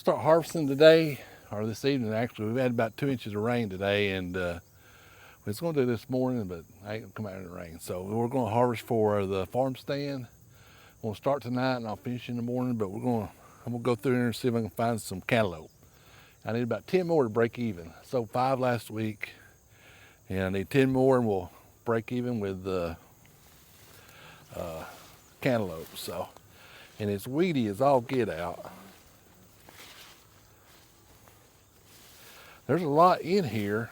Start harvesting today, or this evening actually. We've had about 2 inches of rain today, and we was going to do this morning, but I ain't gonna come out in the rain. So we're going to harvest for the farm stand. We'll start tonight and I'll finish in the morning, but I'm gonna go through here and see if I can find some cantaloupe. I need about 10 more to break even. Sold 5 last week, and I need 10 more and we'll break even with the cantaloupe. So, and it's weedy as all get out. There's a lot in here,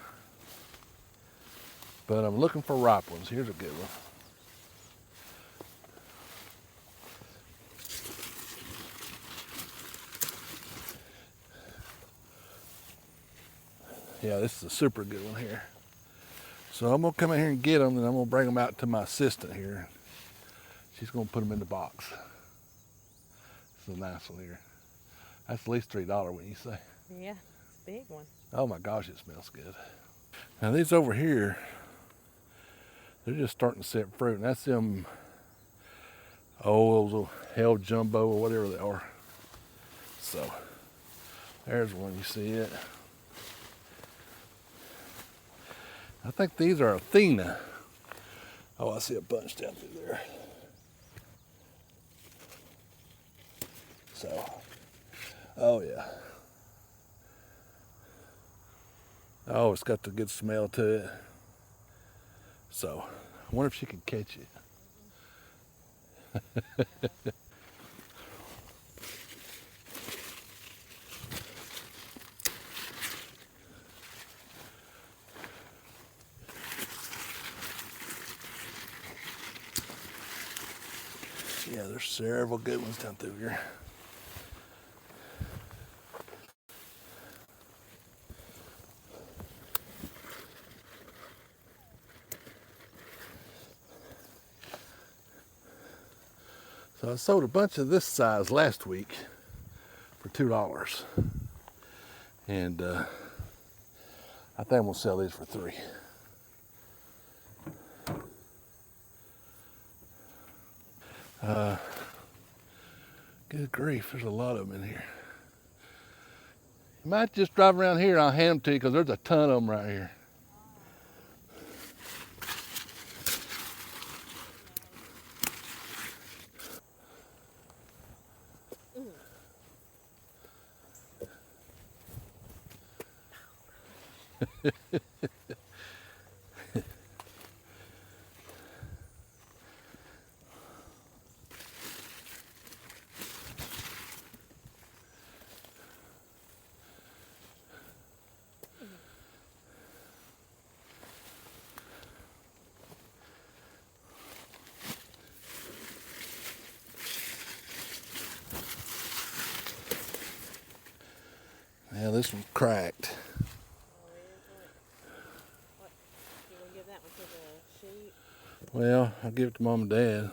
but I'm looking for ripe ones. Here's a good one. Yeah, this is a super good one here. So I'm gonna come in here and get them, and I'm gonna bring them out to my assistant here. She's gonna put them in the box. This is a nice one here. That's at least $3, wouldn't you say? Yeah, it's a big one. Oh my gosh, it smells good. Now these over here, they're just starting to set fruit, and that's them, those hell jumbo or whatever they are. So there's one, you see it. I think these are Athena. Oh, I see a bunch down through there. So, oh yeah. Oh, it's got the good smell to it. So, I wonder if she can catch it. Yeah, there's several good ones down through here. So I sold a bunch of this size last week for $2. And I think I'm gonna sell these for $3. Good grief, there's a lot of them in here. You might just drive around here and I'll hand them to you because there's a ton of them right here. Yeah, this one's cracked. Oh, is it? What? You gonna give that one to the sheep? Well, I'll give it to Mom and Dad.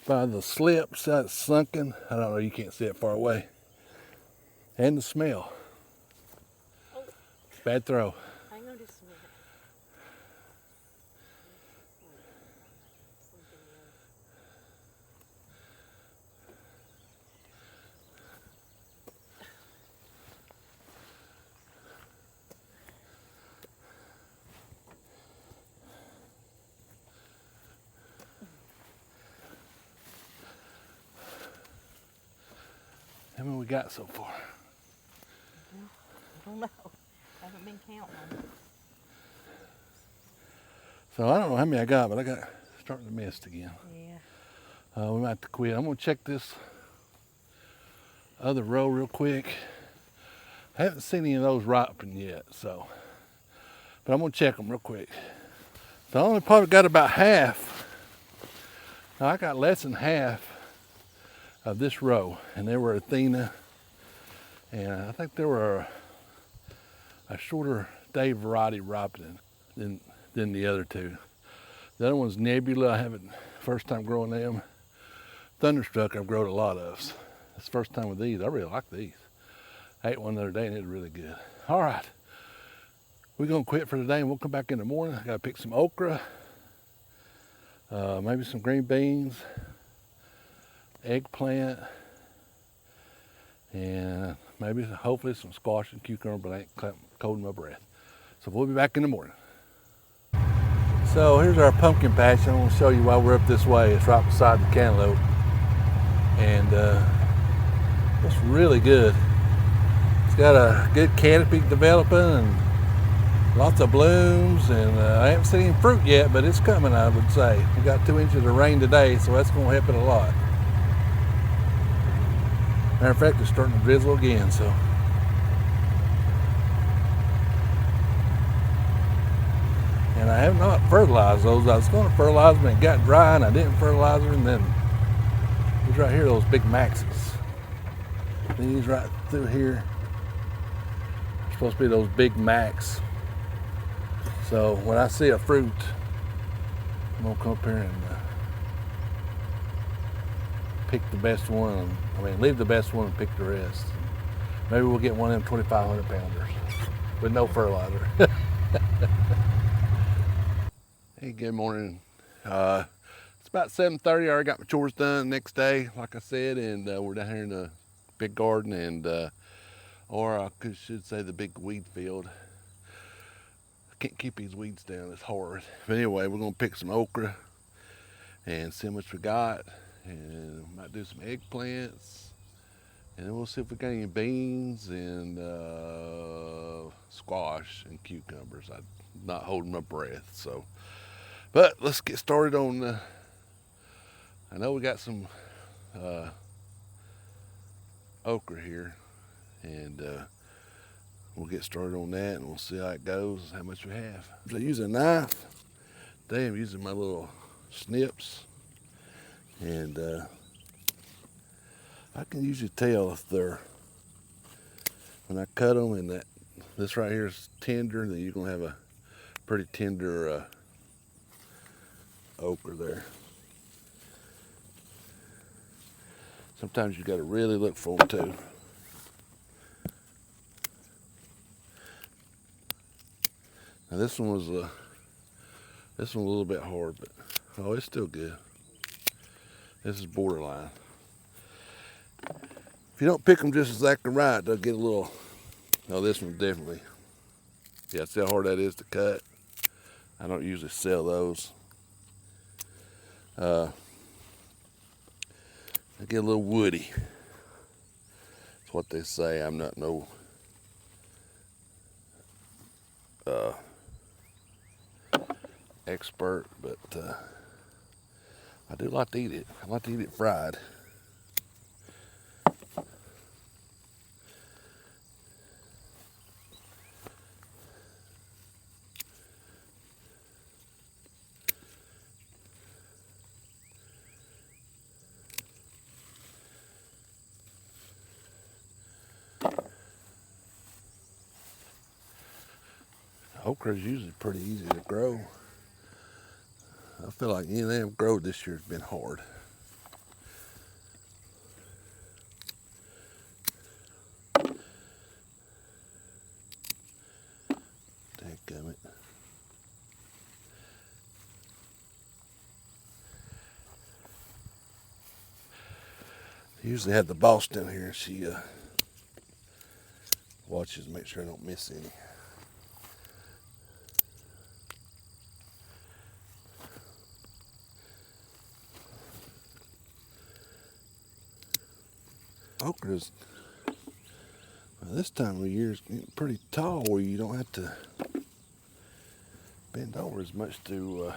By the slips, that's sunken. I don't know, you can't see it far away. And the smell. Oh. Bad throw. Hang on just a minute. How many we got so far? I don't know. I haven't been counting them. So I don't know how many I got, but I got starting to mist again. Yeah. We might have to quit. I'm gonna check this other row real quick. I haven't seen any of those ripen yet, so, but I'm gonna check them real quick. So I only probably got about half. Now I got less than half of this row, and they were Athena, and I think there were a shorter day variety ripening than the other two. The other one's Nebula. I haven't, first time growing them. Thunderstruck I've grown a lot of. It's the first time with these. I really like these. I ate one the other day and it was really good. All right. We're going to quit for today and we'll come back in the morning. I got to pick some okra, maybe some green beans, eggplant, and maybe hopefully some squash and cucumber, but I ain't holding my breath. So we'll be back in the morning. So here's our pumpkin patch. I'm going to show you while we're up this way. It's right beside the cantaloupe. And it's really good. It's got a good canopy developing and lots of blooms, and I haven't seen any fruit yet, but it's coming, I would say. We got 2 inches of rain today, so that's going to help it a lot. Matter of fact, it's starting to drizzle again, so. And I have not fertilized those. I was going to fertilize them and it got dry, and I didn't fertilize them, and then these right here, those big maxes. These right through here are supposed to be those big max. So when I see a fruit, I'm gonna come up here and pick the best one. I mean, leave the best one and pick the rest. Maybe we'll get one of them 2,500 pounders with no fertilizer. Hey, good morning. It's about 7:30. I already got my chores done next day, like I said, and we're down here in the big garden, and or I should say the big weed field. Can't keep these weeds down, it's hard. But anyway, we're gonna pick some okra and see how much we got, and might do some eggplants, and then we'll see if we got any beans and squash and cucumbers. I'm not holding my breath, so. But let's get started on, I know we got some okra here, and we'll get started on that and we'll see how it goes, how much we have. I use a knife. Today I'm using my little snips, and I can usually tell if they're, when I cut them and this right here is tender, then you're gonna have a pretty tender okra there. Sometimes you gotta really look for them too. Now this one was a little bit hard, but oh, it's still good. This is borderline. If you don't pick them just exactly right, they'll get a little. No, this one definitely. Yeah, see how hard that is to cut. I don't usually sell those. They get a little woody. That's what they say. I'm not no expert, but I do like to eat it. I like to eat it fried. Okra is usually pretty easy to grow. I feel like any of them grow this year has been hard. Dadgummit. I usually have the boss down here, and she watches to make sure I don't miss any. Okra's, well, this time of year is getting pretty tall where you don't have to bend over as much to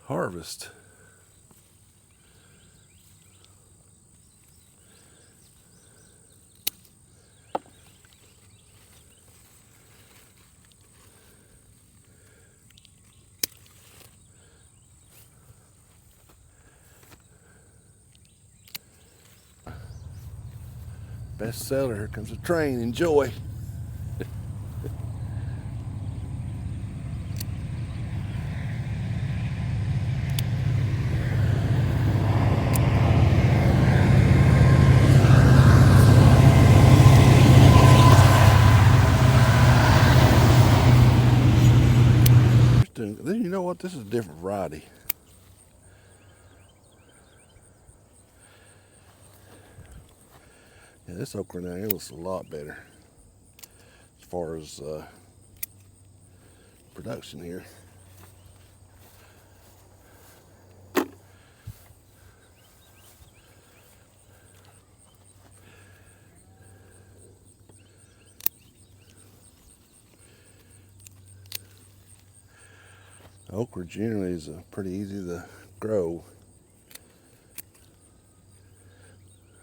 harvest. Bestseller, here comes a train, enjoy. what? This is a different variety. Yeah, this okra down here looks a lot better as far as production here. Okra generally is pretty easy to grow.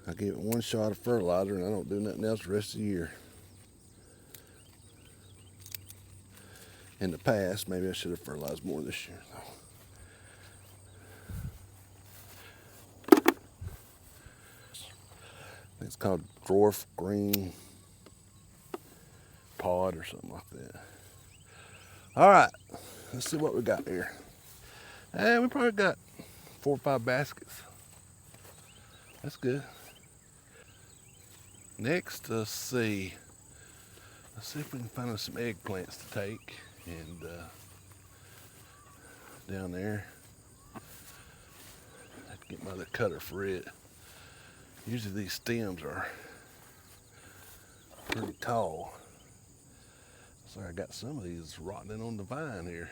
I give it one shot of fertilizer and I don't do nothing else the rest of the year. In the past, maybe I should have fertilized more this year though. It's called dwarf green pod or something like that. All right, let's see what we got here. And we probably got 4 or 5 baskets. That's good. Next, let's see if we can find us some eggplants to take. And down there, I have to get my other cutter for it. Usually these stems are pretty tall. So I got some of these rotting on the vine here.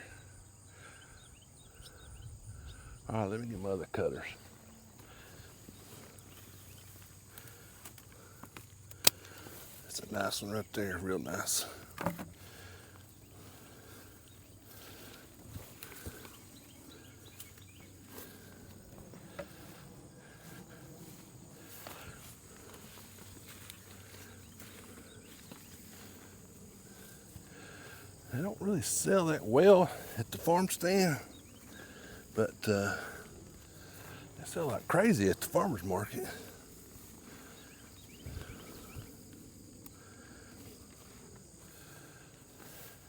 All right, let me get my other cutters. That's a nice one right there, real nice. They don't really sell that well at the farm stand, but they sell like crazy at the farmer's market.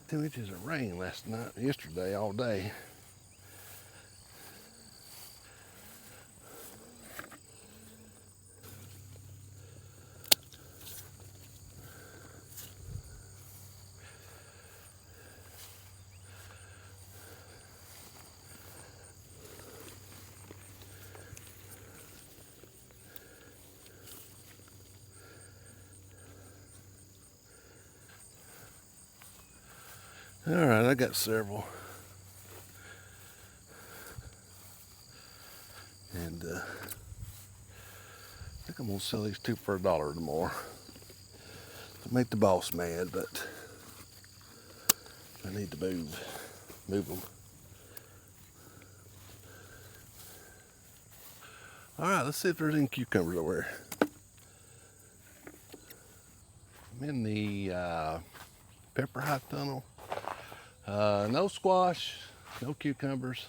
2 inches of rain yesterday all day. All right, I got several. And I think I'm gonna sell these 2 for $1 tomorrow. To make the boss mad, but I need to move them. All right, let's see if there's any cucumbers over here. I'm in the pepper high tunnel. No squash, no cucumbers,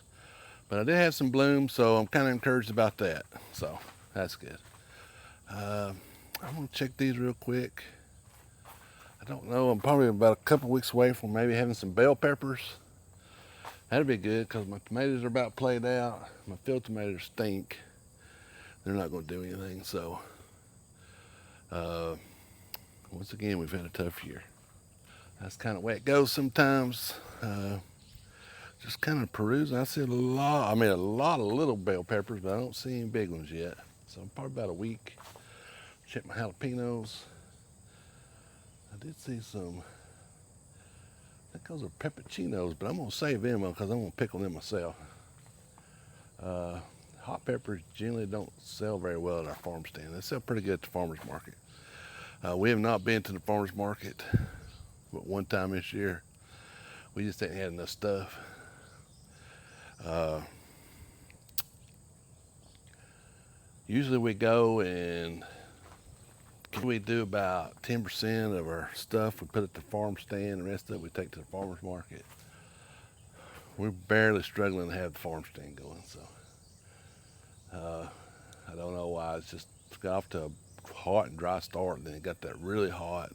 but I did have some blooms, so I'm kind of encouraged about that. So that's good. I'm gonna check these real quick. I don't know, I'm probably about a couple weeks away from maybe having some bell peppers. That'd be good because my tomatoes are about played out. My field tomatoes stink. They're not gonna do anything, so once again, we've had a tough year. That's kind of the way it goes sometimes. Just kind of perusing. I see a lot of little bell peppers, but I don't see any big ones yet. So I'm probably about a week. Check my jalapenos. I did see some, I think those are pepperoncinos, but I'm gonna save them because I'm gonna pickle them myself. Hot peppers generally don't sell very well at our farm stand. They sell pretty good at the farmer's market. We have not been to the farmer's market but one time this year. We just didn't have enough stuff. Usually we go and we do about 10% of our stuff we put at the farm stand, the rest of it we take to the farmer's market. We're barely struggling to have the farm stand going, so I don't know why. It's just got off to a hot and dry start, and then it got that really hot,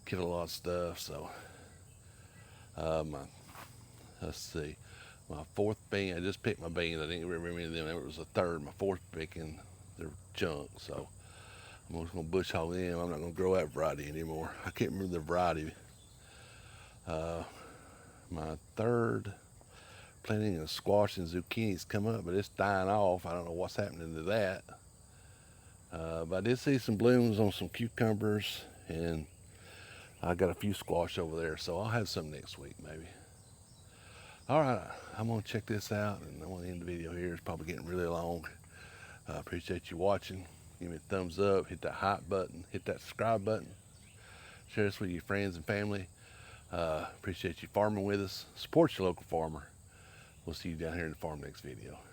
killed a lot of stuff. So let's see, my 4th bean, I just picked my beans. I didn't remember any of them. It was a 3rd. My 4th picking, they're junk, so I'm just gonna bush hog them. I'm not gonna grow that variety anymore. I can't remember the variety. My 3rd planting of squash and zucchinis come up, but it's dying off. I don't know what's happening to that. But I did see some blooms on some cucumbers, and I got a few squash over there, so I'll have some next week maybe. All right, I'm gonna check this out, and I'm gonna end the video here. It's probably getting really long. I appreciate you watching. Give me a thumbs up, hit that hype button, hit that subscribe button. Share this with your friends and family. Appreciate you farming with us. Support your local farmer. We'll see you down here in the farm next video.